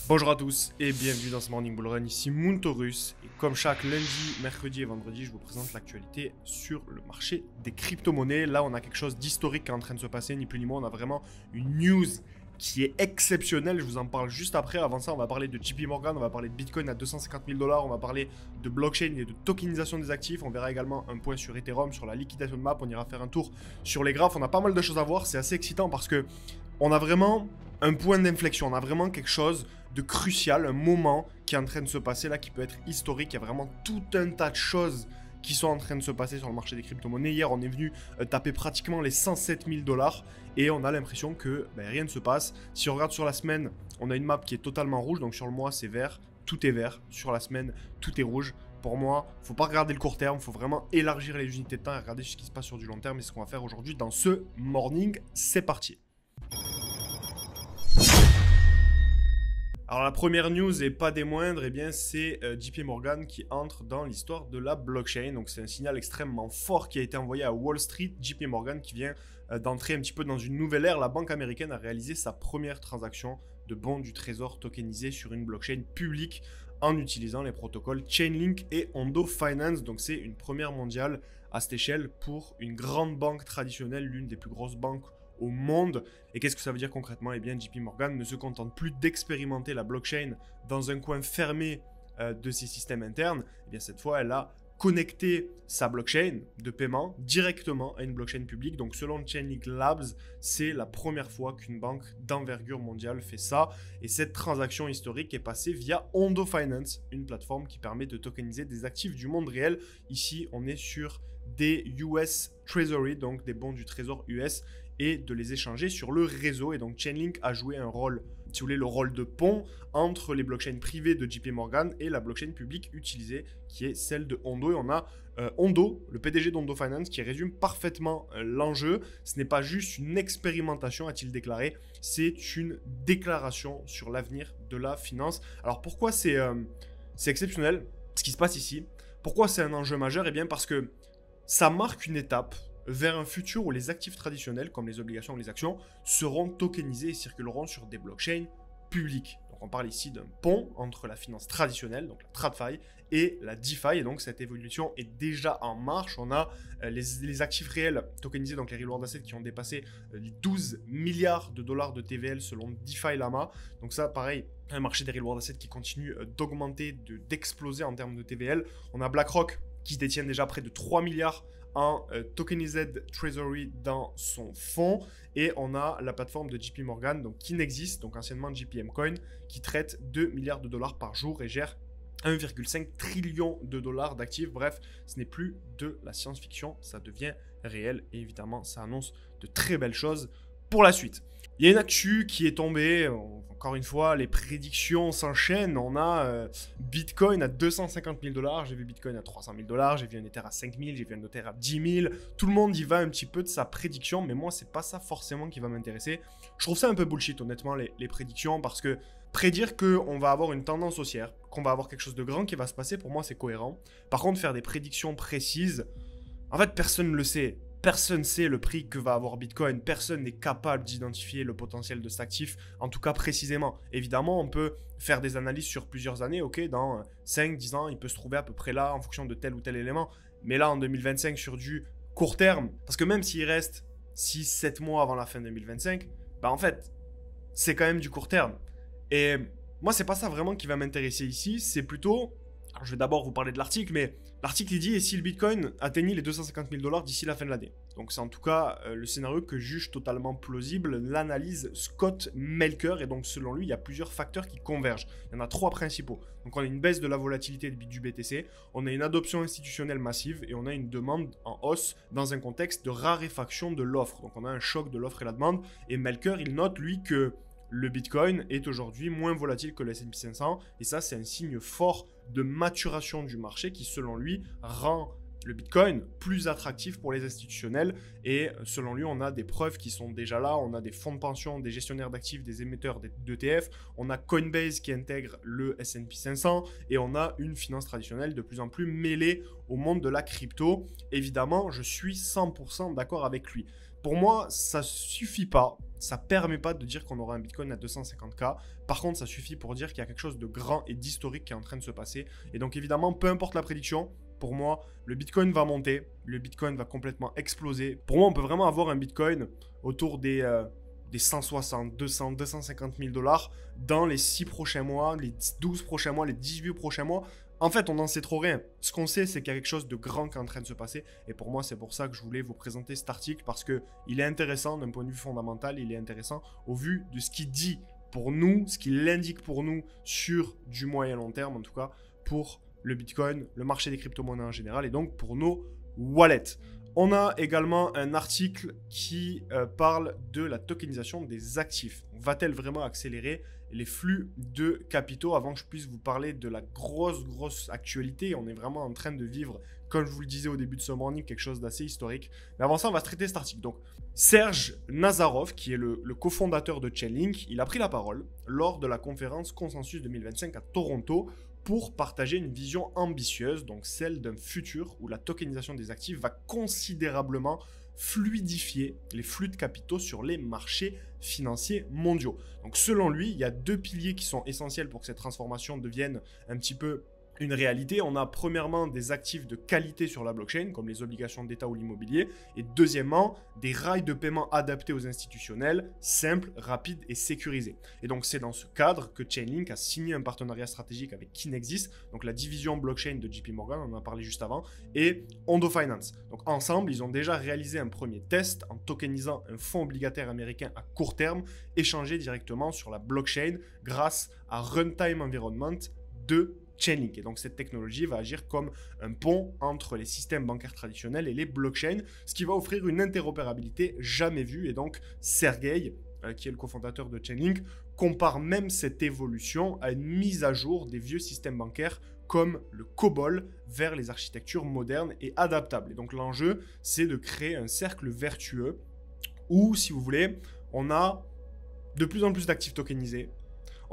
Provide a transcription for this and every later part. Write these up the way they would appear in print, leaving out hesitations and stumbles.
Bonjour à tous et bienvenue dans ce Morning Bull Run, ici Moontaurus. Et comme chaque lundi, mercredi et vendredi, je vous présente l'actualité sur le marché des crypto-monnaies. Là, on a quelque chose d'historique qui est en train de se passer, ni plus ni moins. On a vraiment une news qui est exceptionnelle. Je vous en parle juste après. Avant ça, on va parler de JP Morgan, on va parler de Bitcoin à 250 000 $, on va parler de blockchain et de tokenisation des actifs. On verra également un point sur Ethereum, sur la liquidation de map. On ira faire un tour sur les graphes. On a pas mal de choses à voir. C'est assez excitant parce que on a vraiment un point d'inflexion. On a vraiment quelque chose de crucial, un moment qui est en train de se passer là, qui peut être historique. Il y a vraiment tout un tas de choses qui sont en train de se passer sur le marché des crypto-monnaies. Hier, on est venu taper pratiquement les 107 000 $ et on a l'impression que rien ne se passe. Si on regarde sur la semaine, on a une map qui est totalement rouge, donc sur le mois, c'est vert, tout est vert. Sur la semaine, tout est rouge. Pour moi, il ne faut pas regarder le court terme, il faut vraiment élargir les unités de temps et regarder ce qui se passe sur du long terme. Et c'est ce qu'on va faire aujourd'hui dans ce morning. C'est parti. Alors la première news et pas des moindres, c'est JP Morgan qui entre dans l'histoire de la blockchain. Donc c'est un signal extrêmement fort qui a été envoyé à Wall Street. JP Morgan qui vient d'entrer un petit peu dans une nouvelle ère. La banque américaine a réalisé sa première transaction de bons du trésor tokenisé sur une blockchain publique en utilisant les protocoles Chainlink et Ondo Finance. Donc c'est une première mondiale à cette échelle pour une grande banque traditionnelle, l'une des plus grosses banques au monde. Et qu'est-ce que ça veut dire concrètement? JP Morgan ne se contente plus d'expérimenter la blockchain dans un coin fermé de ses systèmes internes. Cette fois, elle a connecté sa blockchain de paiement directement à une blockchain publique. Donc selon Chainlink Labs, c'est la première fois qu'une banque d'envergure mondiale fait ça. Et cette transaction historique est passée via Ondo Finance, une plateforme qui permet de tokeniser des actifs du monde réel. Ici, on est sur des US Treasury, donc des bons du trésor US, et de les échanger sur le réseau. Et donc Chainlink a joué un rôle, si vous voulez, le rôle de pont entre les blockchains privées de JP Morgan et la blockchain publique utilisée qui est celle de Ondo. Et on a Ondo, le PDG d'Ondo Finance, qui résume parfaitement l'enjeu. Ce n'est pas juste une expérimentation, a-t-il déclaré, c'est une déclaration sur l'avenir de la finance. Alors pourquoi c'est exceptionnel ce qui se passe ici? Pourquoi c'est un enjeu majeur? Parce que ça marque une étape vers un futur où les actifs traditionnels, comme les obligations ou les actions, seront tokenisés et circuleront sur des blockchains publiques. Donc on parle ici d'un pont entre la finance traditionnelle, donc la TradFi, et la DeFi. Et donc cette évolution est déjà en marche. On a les actifs réels tokenisés, donc les real world assets qui ont dépassé les 12 milliards de dollars de TVL selon DeFi Lama. Donc ça, pareil, un marché des real world assets qui continue d'augmenter, d'exploser en termes de TVL. On a BlackRock qui détient déjà près de 3 milliards en tokenized treasury dans son fonds, et on a la plateforme de JP Morgan, donc qui n'existe, donc anciennement JPM Coin, qui traite 2 milliards de dollars par jour et gère 1,5 trillion de dollars d'actifs. Bref, ce n'est plus de la science-fiction, ça devient réel et évidemment ça annonce de très belles choses pour la suite. Il y a une actu qui est tombée, encore une fois, les prédictions s'enchaînent. On a Bitcoin à 250 000 $, j'ai vu Bitcoin à 300 000 $, j'ai vu un Ether à 5 000, j'ai vu un Ether à 10 000. Tout le monde y va un petit peu de sa prédiction, mais moi, c'est pas ça forcément qui va m'intéresser. Je trouve ça un peu bullshit, honnêtement, les prédictions, parce que prédire qu'on va avoir une tendance haussière, qu'on va avoir quelque chose de grand qui va se passer, pour moi, c'est cohérent. Par contre, faire des prédictions précises, en fait, personne ne le sait. Personne ne sait le prix que va avoir Bitcoin. Personne n'est capable d'identifier le potentiel de cet actif, en tout cas précisément. Évidemment, on peut faire des analyses sur plusieurs années. Ok, dans 5-10 ans, il peut se trouver à peu près là en fonction de tel ou tel élément. Mais là, en 2025, sur du court terme, parce que même s'il reste 6-7 mois avant la fin 2025, en fait, c'est quand même du court terme. Et moi, c'est pas ça vraiment qui va m'intéresser ici. C'est plutôt... Alors, je vais d'abord vous parler de l'article, mais l'article il dit « Et si le Bitcoin atteignit les 250 000 $ d'ici la fin de l'année ?» Donc c'est en tout cas le scénario que juge totalement plausible l'analyse Scott Melker. Et donc selon lui, il y a plusieurs facteurs qui convergent. Il y en a 3 principaux. Donc on a une baisse de la volatilité du BTC, on a une adoption institutionnelle massive et on a une demande en hausse dans un contexte de raréfaction de l'offre. Donc on a un choc de l'offre et la demande. Et Melker, il note lui que le Bitcoin est aujourd'hui moins volatile que le S&P 500 et ça, c'est un signe fort de maturation du marché qui, selon lui, rend le Bitcoin plus attractif pour les institutionnels. Et selon lui, on a des preuves qui sont déjà là. On a des fonds de pension, des gestionnaires d'actifs, des émetteurs d'ETF. On a Coinbase qui intègre le S&P 500 et on a une finance traditionnelle de plus en plus mêlée au monde de la crypto. Évidemment, je suis 100% d'accord avec lui. Pour moi, ça suffit pas. Ça permet pas de dire qu'on aura un Bitcoin à 250K. Par contre, ça suffit pour dire qu'il y a quelque chose de grand et d'historique qui est en train de se passer. Et donc, évidemment, peu importe la prédiction, pour moi, le Bitcoin va monter. Le Bitcoin va complètement exploser. Pour moi, on peut vraiment avoir un Bitcoin autour des 160, 200, 250 000 dollars dans les 6 prochains mois, les 12 prochains mois, les 18 prochains mois. En fait, on n'en sait trop rien. Ce qu'on sait, c'est qu'il y a quelque chose de grand qui est en train de se passer. Et pour moi, c'est pour ça que je voulais vous présenter cet article, parce qu'il est intéressant d'un point de vue fondamental. Il est intéressant au vu de ce qu'il dit pour nous, ce qu'il indique pour nous sur du moyen long terme, en tout cas, pour le Bitcoin, le marché des crypto-monnaies en général, et donc pour nos wallets. On a également un article qui parle de la tokenisation des actifs. Va-t-elle vraiment accélérer les flux de capitaux? Avant que je puisse vous parler de la grosse actualité, on est vraiment en train de vivre, comme je vous le disais au début de ce morning, quelque chose d'assez historique. Mais avant ça, on va traiter cet article. Donc, Serge Nazarov, qui est le cofondateur de Chainlink, il a pris la parole lors de la conférence Consensus 2025 à Toronto pour partager une vision ambitieuse, donc celle d'un futur où la tokenisation des actifs va considérablement fluidifier les flux de capitaux sur les marchés financiers mondiaux. Donc selon lui, il y a 2 piliers qui sont essentiels pour que cette transformation devienne un petit peu une réalité. On a premièrement des actifs de qualité sur la blockchain, comme les obligations d'État ou l'immobilier, et deuxièmement, des rails de paiement adaptés aux institutionnels, simples, rapides et sécurisés. Et donc c'est dans ce cadre que Chainlink a signé un partenariat stratégique avec Kinexys, donc la division blockchain de JP Morgan, on en a parlé juste avant, et Ondo Finance. Donc ensemble, ils ont déjà réalisé un premier test en tokenisant un fonds obligataire américain à court terme, échangé directement sur la blockchain grâce à Runtime Environment de Chainlink. Et donc cette technologie va agir comme un pont entre les systèmes bancaires traditionnels et les blockchains, ce qui va offrir une interopérabilité jamais vue. Et donc Sergey, qui est le cofondateur de Chainlink, compare même cette évolution à une mise à jour des vieux systèmes bancaires comme le COBOL vers les architectures modernes et adaptables. Et donc l'enjeu, c'est de créer un cercle vertueux où, si vous voulez, on a de plus en plus d'actifs tokenisés.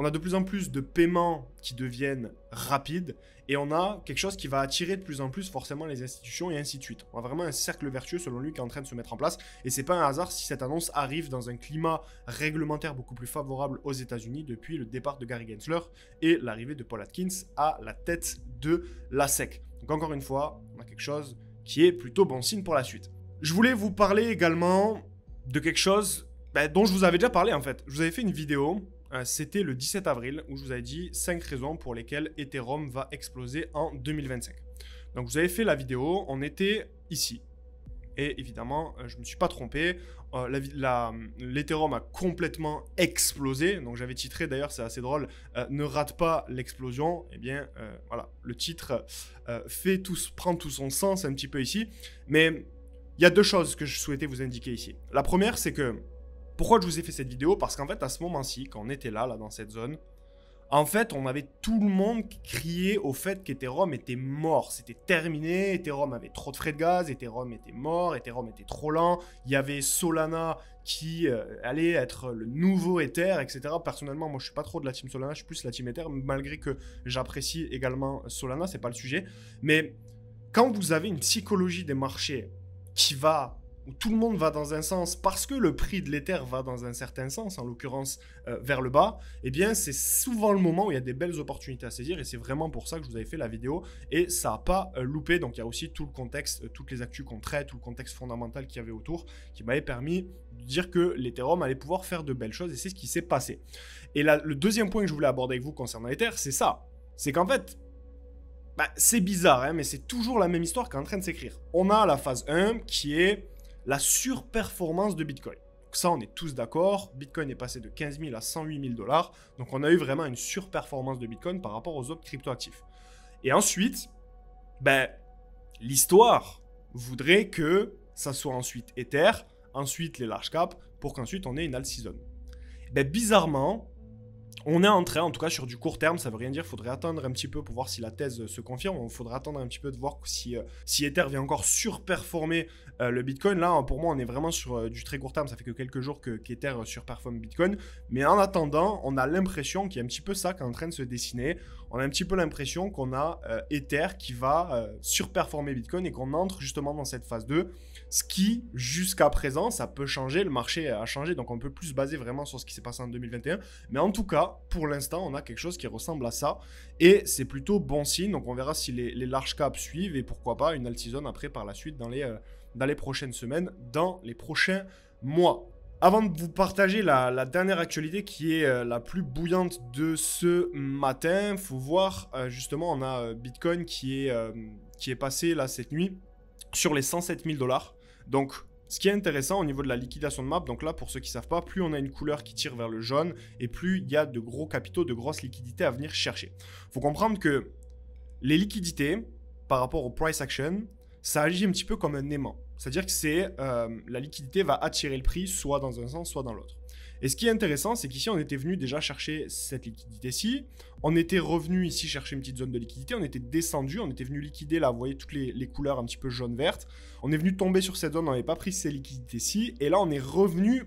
On a de plus en plus de paiements qui deviennent rapides et on a quelque chose qui va attirer de plus en plus forcément les institutions et ainsi de suite. On a vraiment un cercle vertueux selon lui qui est en train de se mettre en place et c'est pas un hasard si cette annonce arrive dans un climat réglementaire beaucoup plus favorable aux États-Unis depuis le départ de Gary Gensler et l'arrivée de Paul Atkins à la tête de la SEC. Donc encore une fois, on a quelque chose qui est plutôt bon signe pour la suite. Je voulais vous parler également de quelque chose dont je vous avais déjà parlé en fait. Je vous avais fait une vidéo. C'était le 17 avril où je vous avais dit 5 raisons pour lesquelles Ethereum va exploser en 2025. Donc vous avez fait la vidéo, on était ici. Et évidemment, je ne me suis pas trompé. L'Ethereum a complètement explosé. Donc j'avais titré, d'ailleurs c'est assez drôle, ne rate pas l'explosion. Eh bien voilà, le titre prend tout son sens un petit peu ici. Mais il y a 2 choses que je souhaitais vous indiquer ici. La première, c'est que pourquoi je vous ai fait cette vidéo? Parce qu'en fait, à ce moment-ci, quand on était là dans cette zone, en fait, on avait tout le monde qui criait au fait qu'Ethereum était mort. C'était terminé, Ethereum avait trop de frais de gaz, Ethereum était mort, Ethereum était trop lent. Il y avait Solana qui allait être le nouveau Ether, etc. Personnellement, moi, je suis pas trop de la team Solana, je suis plus la team Ether, malgré que j'apprécie également Solana, c'est pas le sujet. Mais quand vous avez une psychologie des marchés où tout le monde va dans un sens parce que le prix de l'Ether va dans un certain sens, en l'occurrence vers le bas, eh bien c'est souvent le moment où il y a des belles opportunités à saisir et c'est vraiment pour ça que je vous avais fait la vidéo et ça n'a pas loupé. Donc il y a aussi tout le contexte, toutes les actus qu'on traite, tout le contexte fondamental qu'il y avait autour qui m'avait permis de dire que l'Ethereum allait pouvoir faire de belles choses et c'est ce qui s'est passé. Et là, le deuxième point que je voulais aborder avec vous concernant l'Ether, c'est ça. C'est qu'en fait, c'est bizarre, hein, mais c'est toujours la même histoire qui est en train de s'écrire. On a la phase 1 qui est la surperformance de Bitcoin. Donc ça, on est tous d'accord. Bitcoin est passé de 15 000 à 108 000 $. Donc on a eu vraiment une surperformance de Bitcoin par rapport aux autres cryptoactifs. Et ensuite, l'histoire voudrait que ça soit ensuite Ether, ensuite les large caps, pour qu'ensuite on ait une alt season. Bizarrement, On est en train, en tout cas sur du court terme, ça veut rien dire, il faudrait attendre un petit peu pour voir si la thèse se confirme, il faudrait attendre un petit peu de voir si Ether vient encore surperformer le Bitcoin. Là, pour moi, on est vraiment sur du très court terme, ça fait que quelques jours qu'Ether surperforme Bitcoin. Mais en attendant, on a l'impression qu'il y a un petit peu ça qui est en train de se dessiner. On a un petit peu l'impression qu'on a Ether qui va surperformer Bitcoin et qu'on entre justement dans cette phase 2. Ce qui, jusqu'à présent, ça peut changer, le marché a changé, donc on peut plus se baser vraiment sur ce qui s'est passé en 2021. Mais en tout cas, pour l'instant, on a quelque chose qui ressemble à ça. Et c'est plutôt bon signe, donc on verra si les large caps suivent et pourquoi pas une alt-season après par la suite dans les prochaines semaines, dans les prochains mois. Avant de vous partager la dernière actualité qui est la plus bouillante de ce matin, il faut voir, justement, on a Bitcoin qui est passé là cette nuit sur les 107 000 $. Donc, ce qui est intéressant au niveau de la liquidation de map, donc là, pour ceux qui ne savent pas, plus on a une couleur qui tire vers le jaune et plus il y a de gros capitaux, de grosses liquidités à venir chercher. Il faut comprendre que les liquidités, par rapport au price action, ça agit un petit peu comme un aimant. C'est-à-dire que la liquidité va attirer le prix soit dans un sens, soit dans l'autre. Et ce qui est intéressant, c'est qu'ici, on était venu déjà chercher cette liquidité-ci. On était revenu ici chercher une petite zone de liquidité. On était descendu, on était venu liquider là, vous voyez toutes les couleurs un petit peu jaune-verte. On est venu tomber sur cette zone, on n'avait pas pris ces liquidités-ci. Et là, on est revenu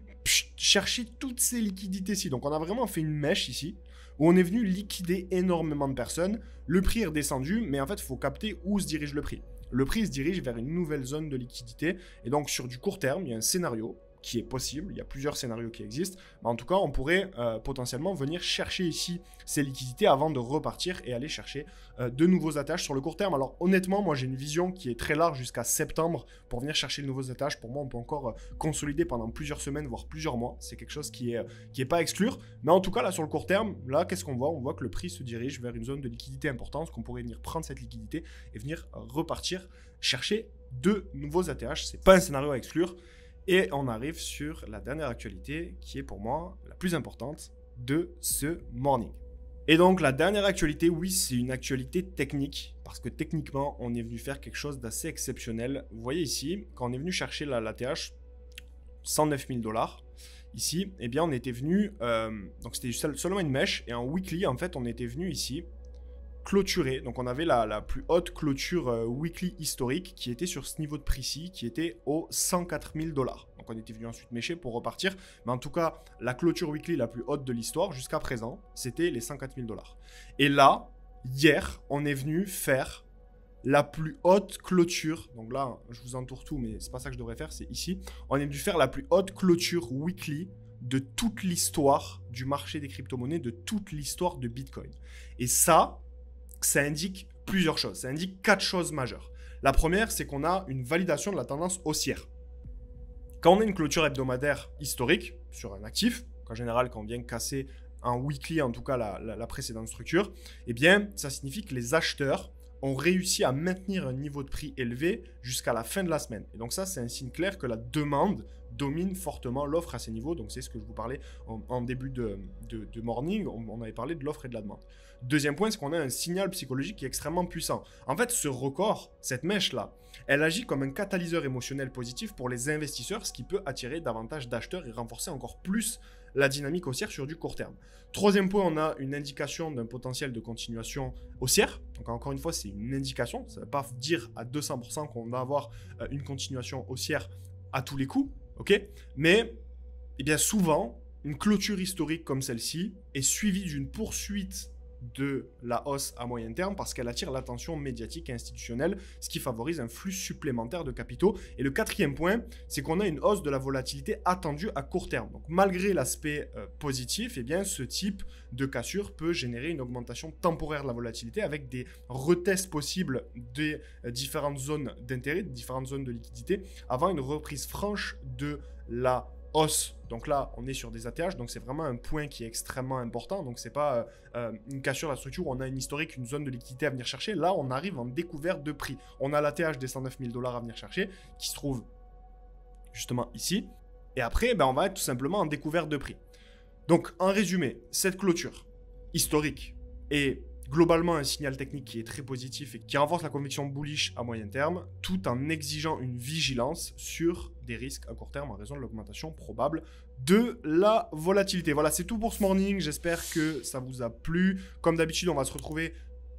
chercher toutes ces liquidités-ci. Donc, on a vraiment fait une mèche ici où on est venu liquider énormément de personnes. Le prix est redescendu, mais en fait, il faut capter où se dirige le prix. Le prix se dirige vers une nouvelle zone de liquidité. Et donc, sur du court terme, il y a un scénario qui est possible. Il y a plusieurs scénarios qui existent. Mais en tout cas, on pourrait potentiellement venir chercher ici ces liquidités avant de repartir et aller chercher de nouveaux attaches sur le court terme. Alors honnêtement, moi j'ai une vision qui est très large jusqu'à septembre pour venir chercher de nouveaux attaches. Pour moi, on peut encore consolider pendant plusieurs semaines, voire plusieurs mois. C'est quelque chose qui est pas à exclure. Mais en tout cas, là sur le court terme, là qu'est-ce qu'on voit? On voit que le prix se dirige vers une zone de liquidité importante, qu'on pourrait venir prendre cette liquidité et venir repartir chercher de nouveaux ATH. C'est pas un scénario à exclure. Et on arrive sur la dernière actualité qui est pour moi la plus importante de ce morning. Et donc la dernière actualité, oui, c'est une actualité technique parce que techniquement, on est venu faire quelque chose d'assez exceptionnel. Vous voyez ici, quand on est venu chercher l'ATH, 109 000 $, ici, eh bien on était venu, donc c'était seulement une mèche et en weekly, en fait, on était venu ici clôturer. Donc on avait la plus haute clôture weekly historique qui était sur ce niveau de prix-ci, qui était aux 104 000 $. Donc on était venu ensuite mécher pour repartir. Mais en tout cas, la clôture weekly la plus haute de l'histoire jusqu'à présent, c'était les 104 000 $. Et là, hier, on est venu faire la plus haute clôture. Donc là, je vous entoure tout, mais c'est pas ça que je devrais faire, c'est ici. On est venu faire la plus haute clôture weekly de toute l'histoire du marché des crypto-monnaies, de toute l'histoire de Bitcoin. Et ça indique plusieurs choses. Ça indique 4 choses majeures. La première, c'est qu'on a une validation de la tendance haussière. Quand on a une clôture hebdomadaire historique sur un actif, en général, quand on vient casser un weekly, en tout cas la précédente structure, eh bien, ça signifie que les acheteurs ont réussi à maintenir un niveau de prix élevé jusqu'à la fin de la semaine. Et donc ça, c'est un signe clair que la demande domine fortement l'offre à ces niveaux. Donc c'est ce que je vous parlais en début de morning. On avait parlé de l'offre et de la demande. Deuxième point, c'est qu'on a un signal psychologique qui est extrêmement puissant. En fait, ce record, cette mèche-là, elle agit comme un catalyseur émotionnel positif pour les investisseurs, ce qui peut attirer davantage d'acheteurs et renforcer encore plus la dynamique haussière sur du court terme. Troisième point, on a une indication d'un potentiel de continuation haussière. Donc encore une fois, c'est une indication. Ça ne veut pas dire à 200% qu'on va avoir une continuation haussière à tous les coups. Okay, mais eh bien souvent, une clôture historique comme celle-ci est suivie d'une poursuite de la hausse à moyen terme parce qu'elle attire l'attention médiatique et institutionnelle, ce qui favorise un flux supplémentaire de capitaux. Et le quatrième point, c'est qu'on a une hausse de la volatilité attendue à court terme. Donc malgré l'aspect positif, eh bien, ce type de cassure peut générer une augmentation temporaire de la volatilité avec des retests possibles des différentes zones d'intérêt, des différentes zones de liquidité, avant une reprise franche de la hausse. Donc là, on est sur des ATH, donc c'est vraiment un point qui est extrêmement important. Donc c'est pas une cassure de la structure où on a une historique, une zone de liquidité à venir chercher. Là, on arrive en découverte de prix. On a l'ATH des 109 000 $ à venir chercher, qui se trouve justement ici. Et après, on va être tout simplement en découverte de prix. Donc en résumé, cette clôture historique est globalement un signal technique qui est très positif et qui renforce la conviction bullish à moyen terme, tout en exigeant une vigilance sur des risques à court terme en raison de l'augmentation probable de la volatilité. Voilà, c'est tout pour ce morning. J'espère que ça vous a plu. Comme d'habitude, on va se retrouver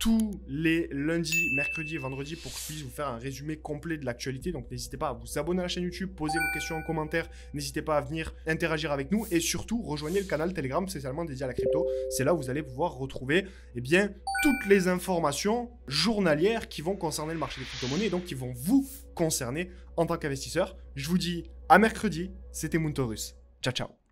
tous les lundis, mercredis et vendredis pour que je puisse vous faire un résumé complet de l'actualité. Donc n'hésitez pas à vous abonner à la chaîne YouTube, poser vos questions en commentaire, n'hésitez pas à venir interagir avec nous et surtout rejoignez le canal Telegram spécialement dédié à la crypto. C'est là où vous allez pouvoir retrouver toutes les informations journalières qui vont concerner le marché des crypto-monnaies et donc qui vont vous concerner en tant qu'investisseur. Je vous dis à mercredi, c'était Muntorus. Ciao ciao.